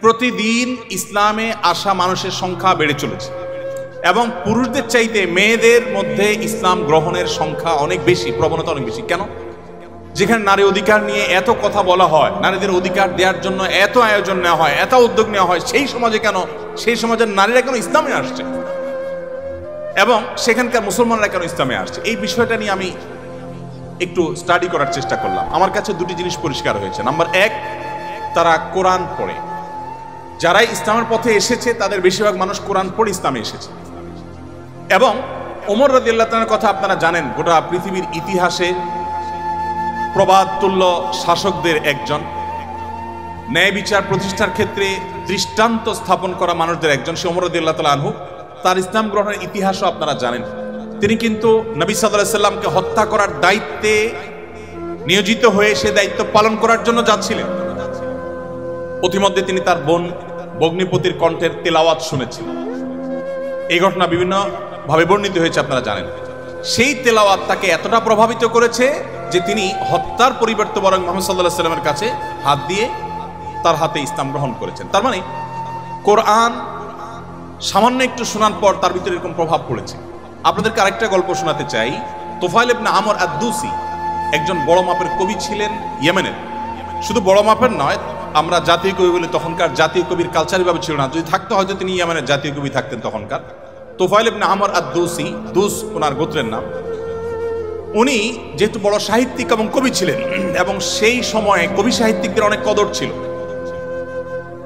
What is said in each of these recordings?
প্রতিদিন ইসলামে আসা মানুষের সংখ্যা বেড়ে চলেছে এবং পুরুষদের চাইতে মেয়েদের মধ্যে ইসলাম গ্রহণের সংখ্যা অনেক বেশি, প্রবণতা অনেক বেশি। কেন? যেখানে নারী অধিকার নিয়ে এত কথা বলা হয়, নারীদের অধিকার দেওয়ার জন্য এত আয়োজন নেওয়া হয়, এত উদ্যোগ নেওয়া হয়, সেই সমাজে কেন, সেই সমাজের নারীরা কেন ইসলামে আসছে এবং সেখানকার মুসলমানরা কেন ইসলামে আসছে, এই বিষয়টা নিয়ে আমি একটু স্টাডি করার চেষ্টা করলাম। আমার কাছে দুটি জিনিস পরিষ্কার হয়েছে। নাম্বার এক, তারা কোরআন পড়ে। যারাই ইসলামের পথে এসেছে তাদের বেশিরভাগ মানুষ কোরআন পড়ে ইসলামে এসেছে। এবং ওমর রাদিয়াল্লাহু তাআলার কথা আপনারা জানেন, গোটা পৃথিবীর ইতিহাসে প্রবাদ তুল্য শাসকদের একজন, ন্যায় বিচার প্রতিষ্ঠার ক্ষেত্রে দৃষ্টান্ত স্থাপন করা মানুষদের একজন, সে ওমর রাদিয়াল্লাহু তাআলা আনহু। তার ইসলাম গ্রহণের ইতিহাসও আপনারা জানেন। তিনি কিন্তু নবী সাল্লাল্লাহু আলাইহি সাল্লামকে হত্যা করার দায়িত্বে নিয়োজিত হয়ে সে দায়িত্ব পালন করার জন্য যাচ্ছিলেন। প্রতিমধ্যে তিনি তার বোন ভগ্নিপতির কণ্ঠের তেলাওয়াত শুনেছেন। এই ঘটনা বিভিন্ন ভাবে বর্ণিত হয়েছে, আপনারা জানেন। সেই তেলাওয়াত তাকে এতটা প্রভাবিত করেছে যে তিনি হত্যার পরিবর্তে বরং মুহাম্মদ সাল্লাল্লাহু আলাইহি সাল্লামের কাছে হাত দিয়ে তার হাতে ইসলাম গ্রহণ করেছেন। তার মানে কোরআন সামান্য একটু শোনার পর তার ভিতরে এরকম প্রভাব পড়েছে। আপনাদেরকে আরেকটা গল্প শোনাতে চাই। তোফাইল ইবনে আমর আদ-দুসি একজন বড় মাপের কবি ছিলেন ইয়েমেনের। শুধু বড় মাপের নয়, আমরা জাতীয় কবি বলি, তখনকার জাতীয় কবির কালচার ভাবে ছিল না। যদি থাকতো হয়তো তিনি ইয়েমেনের জাতীয় কবি থাকতেন তখনকার। তোফাইল ইবনে আমর আদ-দুসি, দুস ওনার গোত্রের নাম। উনি যেহেতু বড় সাহিত্যিক এবং কবি ছিলেন এবং সেই সময়ে কবি সাহিত্যিকদের অনেক কদর ছিল।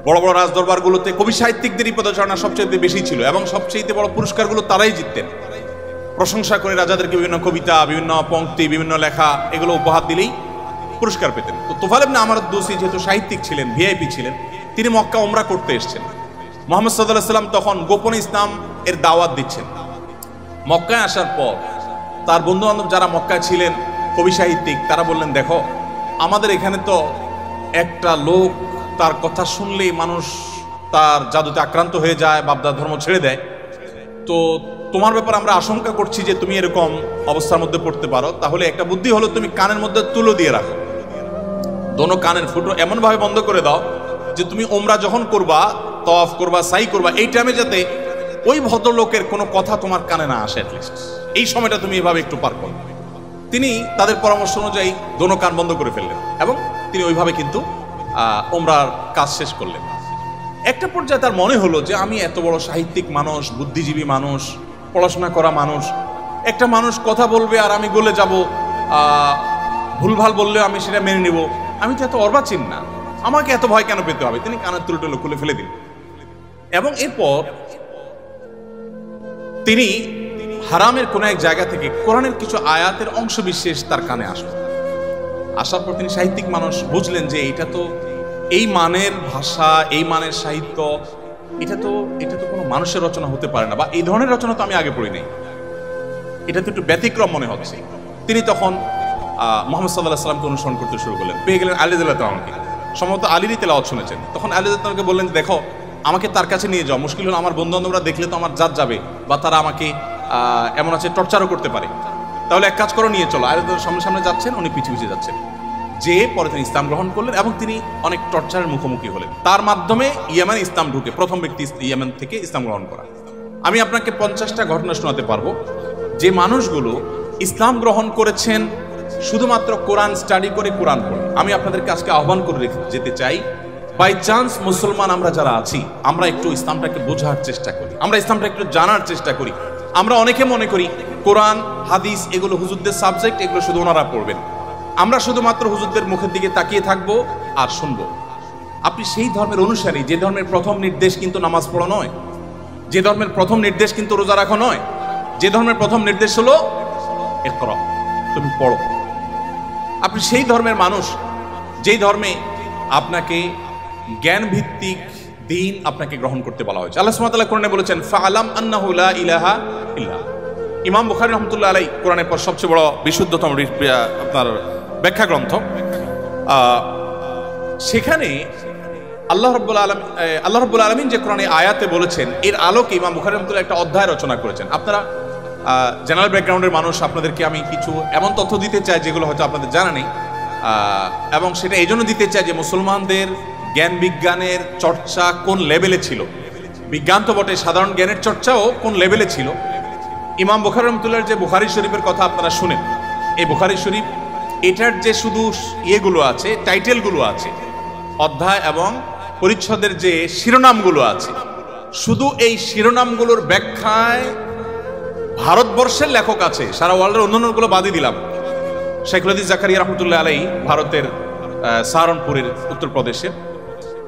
বড় বড় রাজদরবারগুলোতে কবি সাহিত্যিকদেরই পদচারণা সবচেয়ে বেশি ছিল এবং সবচেয়ে বড় পুরস্কারগুলো তারাই জিততেন। প্রশংসা করে রাজাদেরকে বিভিন্ন কবিতা, বিভিন্ন পংক্তি, বিভিন্ন লেখা এগুলো উপহার দিলেই পুরস্কার পেতেন। তো তোফাইল ইবনে আমর আদ-দুসি যেহেতু সাহিত্যিক ছিলেন, ভিআইপি ছিলেন, তিনি মক্কা উমরা করতে এসেছেন। মুহাম্মদ সাল্লাল্লাহু আলাইহি সাল্লাম তখন গোপনে ইসলাম এর দাওয়াত দিচ্ছেন। মক্কায় আসার পর তার বন্ধু বান্ধব যারা মক্কায় ছিলেন কবি সাহিত্যিক, তারা বললেন, দেখো আমাদের এখানে তো একটা লোক তার কথা শুনলেই মানুষ তার জাদুতে আক্রান্ত হয়ে যায়, বাপদার ধর্ম ছেড়ে দেয়। তো তোমার ব্যাপারে আমরা আশঙ্কা করছি যে তুমি এরকম অবস্থার মধ্যে পড়তে পারো। তাহলে একটা বুদ্ধি হলো, তুমি কানের মধ্যে তুলো দিয়ে রাখো, দোনো কানের ফুটো এমন ভাবে বন্ধ করে দাও যে তুমি ওমরা যখন করবা, তওয়াফ করবা, সাই করবা, এই টাইমে যাতে ওই ভদ্রলোকের কোনো কথা তোমার কানে না আসে। অ্যাটলিস্ট এই সময়টা তুমি এভাবে একটু পার করো। তিনি তাদের পরামর্শ অনুযায়ী দোনো কান বন্ধ করে ফেললেন এবং তিনি ওইভাবে কিন্তু ওমরার কাজ শেষ করলেন। একটা পর্যায়ে তার মনে হলো যে আমি এত বড় সাহিত্যিক মানুষ, বুদ্ধিজীবী মানুষ, পড়াশোনা করা মানুষ, একটা মানুষ কথা বলবে আর আমি গলে যাব, ভুলভাল বললেও আমি সেটা মেনে নিব, আমি তো এত অর্বাচীন না, আমাকে এত ভয় কেন পেতে হবে। তিনি কানের তুলো খুলে ফেলে দিলেন এবং এরপর তিনি হারামের কোন এক জায়গা থেকে কোরআনের কিছু আয়াতের অংশ বিশেষ তার কানে আসলো। আসার পর তিনি সাহিত্যিক মানুষ, বুঝলেন যে এটা তো এই মানের ভাষা, এই মানের সাহিত্য, এটা তো কোনো মানুষের রচনা হতে পারে না, বা এই ধরনের রচনা তো আমি আগে পড়ি নাই, এটা তো একটু ব্যতিক্রম মনে হচ্ছে। তিনি তখন মুহাম্মদ সাল্লাল্লাহু আলাইহি ওয়াসাল্লামকে অনুসরণ করতে শুরু করলেন। পেয়ে গেলেন আলী রাদিয়াল্লাহু তাআলাকে, সম্ভবত আলীরই তেলাওয়াত শুনেছেন। তখন আলী রাদিয়াল্লাহু তাআলাকে বললেন, দেখো আমাকে তার কাছে নিয়ে যাও, মুশকিল হলো আমার বন্ধু বান্ধবরা দেখলে তো আমার জাত যাবে, বা তারা আমাকে এমন আছে টর্চারও করতে পারে, তাহলে এক কাজ করো, নিয়ে চলো। আলী রাদিয়াল্লাহু সামনে সামনে যাচ্ছেন, উনি পিছিয়ে পিছিয়ে যাচ্ছেন। যে পরে তিনি ইসলাম গ্রহণ করলেন এবং তিনি অনেক টর্চারের মুখোমুখি হলেন। তার মাধ্যমে ইয়েমেন ইসলাম ঢুকে, প্রথম ব্যক্তি ইয়েমেন থেকে ইসলাম গ্রহণ করা। আমি আপনাকে 50টা ঘটনা শোনাতে পারবো যে মানুষগুলো ইসলাম গ্রহণ করেছেন শুধুমাত্র কোরআন স্টাডি করে, কোরআন পড়ে। আমি আপনাদেরকে আজকে আহ্বান করে যেতে চাই, বাই চান্স মুসলমান আমরা যারা আছি, আমরা একটু ইসলামটাকে বোঝার চেষ্টা করি, আমরা ইসলামটা একটু জানার চেষ্টা করি। আমরা অনেকে মনে করি কোরআন হাদিস এগুলো হুজুরদের সাবজেক্ট, এগুলো শুধু ওনারা পড়বেন, আমরা শুধুমাত্র হুজুরদের মুখের দিকে তাকিয়ে থাকবো আর শুনবো। আপনি সেই ধর্মের অনুসারী যে ধর্মের প্রথম নির্দেশ কিন্তু নামাজ পড়া নয়, যে ধর্মের প্রথম নির্দেশ কিন্তু রোজা রাখা নয়, যে ধর্মের প্রথম নির্দেশ হলো ইকরা, তুমি পড়ো। আপনি সেই ধর্মের মানুষ যেই ধর্মে আপনাকে জ্ঞান ভিত্তিক দিন আপনাকে গ্রহণ করতে বলা হয়েছে। আল্লাহ সুবহানাহু ওয়া তাআলা কোরআনে বলেছেন, ফাআলাম আন্নাহু লা ইলাহা ইল্লা। ইমাম বুখারী রাহমাতুল্লাহ আলাইহি কোরআনের পর সবচেয়ে বড় বিশুদ্ধতম আপনার ব্যাখ্যা গ্রন্থ, সেখানে আল্লাহ রাব্বুল আলামিন যে কোরআনে আয়াতে বলেছেন, এর আলোকে ইমাম বুখারী রাহমাতুল্লাহ একটা অধ্যায় রচনা করেছেন। আপনারা জেনারেল ব্যাকগ্রাউন্ডের মানুষ, আপনাদেরকে আমি কিছু এমন তথ্য দিতে চাই যেগুলো হয়তো আপনাদের জানা নেই, এবং সেটা এই জন্য দিতে চাই যে মুসলমানদের জ্ঞান বিজ্ঞানের চর্চা কোন লেভেলে ছিল, বিজ্ঞান তো বটে, সাধারণ জ্ঞানের চর্চাও কোন লেভেলে ছিল। ইমাম বুখারী রাহমাতুল্লাহর যে বুখারী শরীফের কথা আপনারা শুনেন, এই বুখারী শরীফ এটার যে শুধু ইয়েগুলো আছে, টাইটেলগুলো আছে, অধ্যায় এবং পরিচ্ছদের যে শিরোনামগুলো আছে, শুধু এই শিরোনামগুলোর ব্যাখ্যায় ভারতবর্ষের লেখক আছে, সারা ওয়ার্ল্ডের অন্যান্যগুলো বাদই দিলাম। শাইখুল হাদিস জাকারিয়া রাহমাতুল্লাহ আলাইহি ভারতের সাহারানপুরের উত্তরপ্রদেশের,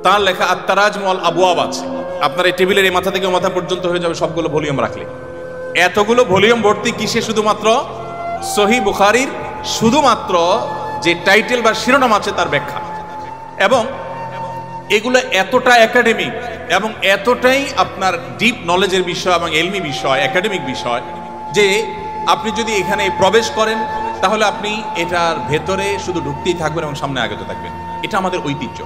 তার লেখা আত-তারাজম ওয়াল আবওয়াব আছে। আপনার এই টেবিলের এই মাথা থেকে মাথা পর্যন্ত হয়ে যাবে সবগুলো ভলিউম রাখলে। এতগুলো ভলিউম ভর্তি কিসে? শুধুমাত্র সহিহ বুখারীর শুধুমাত্র যে টাইটেল বা শিরোনাম আছে তার ব্যাখ্যা। এবং এগুলো এতটা একাডেমিক এবং এতটাই আপনার ডিপ নলেজের বিষয় এবং এলমি বিষয়, একাডেমিক বিষয়, যে আপনি যদি এখানে প্রবেশ করেন তাহলে আপনি এটার ভেতরে শুধু ঢুকতেই থাকবেন এবং সামনে আগতে থাকবেন। এটা আমাদের ঐতিহ্য।